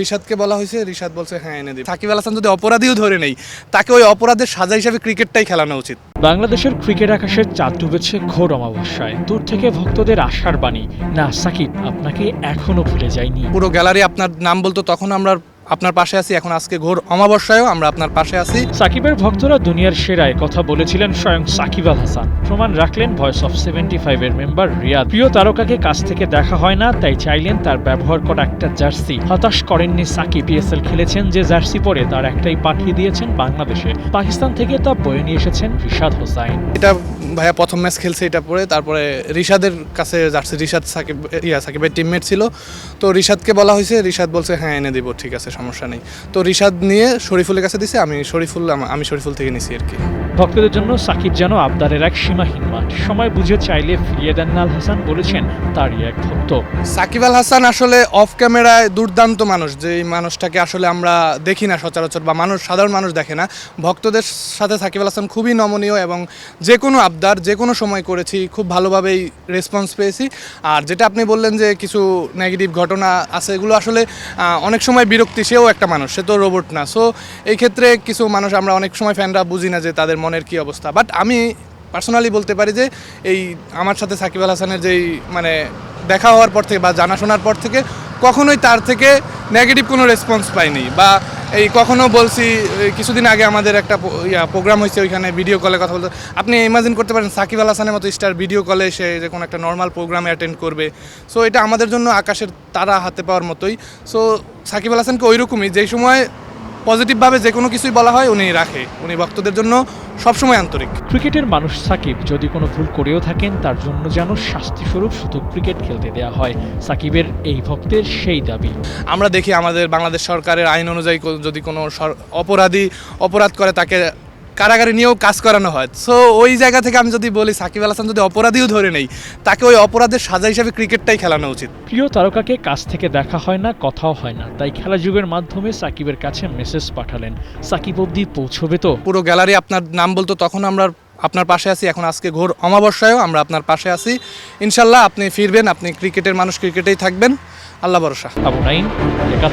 রিশাদকে বলা হয়েছে, রিশাদ বলছে হ্যাঁ এনে দিই। সাকিব আল হাসান যদি অপরাধীও ধরে নেই, তাকে ওই অপরাধের সাজা হিসেবে ক্রিকেটটাই খেলানো উচিত। বাংলাদেশের ক্রিকেট আকাশের চাঁদ ডুবেছে ঘোর অমাবস্যায়। দূর থেকে ভক্তদের আশার বাণী, না সাকিব আপনাকে এখনো ভুলে যায়নি। পুরো গ্যালারি আপনার নাম বলতো, তখন আমরা আপনার পাশে আছি। এখন আজকে ঘোর অমাবস্যায়ও আমরা আপনার পাশে আছি। সাকিবের ভক্তরা দুনিয়ার সেরায় কথা বলেছিলেন স্বয়ং সাকিব আল হাসান। প্রমাণ রাখলেন ভয়েস অফ 75 এর মেম্বার রিয়াদ। প্রিয় তারকাকে কাছ থেকে দেখা হয় না, তাই চাইলেন তার ব্যবহার করা একটা জার্সি। হতাশ করেননি সাকিব। পিএসএল খেলেছেন যে জার্সি পরে তার একটাই পাঠিয়ে দিয়েছেন বাংলাদেশে। পাকিস্তান থেকে তা বয়ে নিয়ে এসেছেন রিশাদ হোসাইন। এটা ভাইয়া প্রথম ম্যাচ খেলছে এটা পরে, তারপরে রিশাদের কাছে জার্সি, রিশাদ সাকিবের টিমমেট ছিল, তো রিশাদকে বলা হয়েছে, রিশাদ বলছে হ্যাঁ এনে দিব, ঠিক আছে সমস্যা নেই। তো রিশাদ নিয়ে শরীফুলের কাছে দিছে, আমি শরীফুল থেকে নিছি আর কি। ভক্তদের জন্য সাকিব যেন আবদারের এক সীমাহীন মাঠ। সময় বুঝে চাইলে ফিরিয়ে দেন আল হাসান, বলেছেন তারই এক ভক্ত। সাকিব আল হাসান আসলে অফ ক্যামেরায় দুর্দান্ত মানুষ, যে মানুষটাকে আসলে আমরা দেখি না সচরাচর, বা সাধারণ মানুষ দেখে না। ভক্তদের সাথে সাকিব আল হাসান খুবই নমনীয়, এবং যে কোনো আবদার যে কোনো সময় করেছি, খুব ভালোভাবেই রেসপন্স পেয়েছি। আর যেটা আপনি বললেন যে কিছু নেগেটিভ ঘটনা আছে, এগুলো আসলে অনেক সময় বিরক্তি, সেও একটা মানুষ, সে তো রোবট না। সো এই ক্ষেত্রে কিছু মানুষ আমরা অনেক সময় ফ্যানরা বুঝি না যে তাদের মনের কী অবস্থা। বাট আমি পার্সোনালি বলতে পারি যে এই আমার সাথে সাকিব আল হাসানের যেই দেখা হওয়ার পর থেকে বা জানাশোনার পর থেকে কখনোই তার থেকে নেগেটিভ কোনো রেসপন্স পাইনি, বা এই কখনো বলছি। কিছুদিন আগে আমাদের একটা প্রোগ্রাম হয়েছে, ওইখানে ভিডিও কলে কথা বলতে, আপনি ইমাজিন করতে পারেন সাকিব আল হাসানের মতো স্টার ভিডিও কলে এসে যে কোনো একটা নর্মাল প্রোগ্রামে অ্যাটেন্ড করবে। সো এটা আমাদের জন্য আকাশের তারা হাতে পাওয়ার মতোই। সো সাকিব আল হাসানকে ওইরকমই, যেই সময় পজিটিভভাবে যে কোনো কিছুই বলা হয় উনি ভক্তদের জন্য সবসময় আন্তরিক। ক্রিকেটের মানুষ সাকিব যদি কোনো ভুল করেও থাকেন, তার জন্য যেন শাস্তিস্বরূপ শুধু ক্রিকেট খেলতে দেওয়া হয়। সাকিবের এই ভক্তের সেই দাবি। আমরা দেখি আমাদের বাংলাদেশ সরকারের আইন অনুযায়ী যদি কোনো অপরাধ করে, তাকে কারাগারে নিয়েও কাজ করানো হয়। সো ওই জায়গা থেকে আমি যদি বলি, সাকিব আল হাসান যদি অপরাধীও ধরে নেই, তাকে ওই অপরাধের সাজা হিসেবে ক্রিকেটটাই খেলানো উচিত। প্রিয় তারকাকে কাছ থেকে দেখা হয় না, কথাও হয় না, তাই খেলা যুগের মাধ্যমে সাকিবের কাছে মেসেজ পাঠালেন। সাকিব অবধি পৌঁছবে তো? পুরো গ্যালারি আপনার নাম বলতো, তখন আমরা আপনার পাশে আছি। এখন আজকে ঘোর অমাবস্যায়ও আমরা আপনার পাশে আছি। ইনশাল্লাহ আপনি ফিরবেন, আপনি ক্রিকেটের মানুষ, ক্রিকেটেই থাকবেন, আল্লাহ ভরসা। আবু নাইম, ৭১।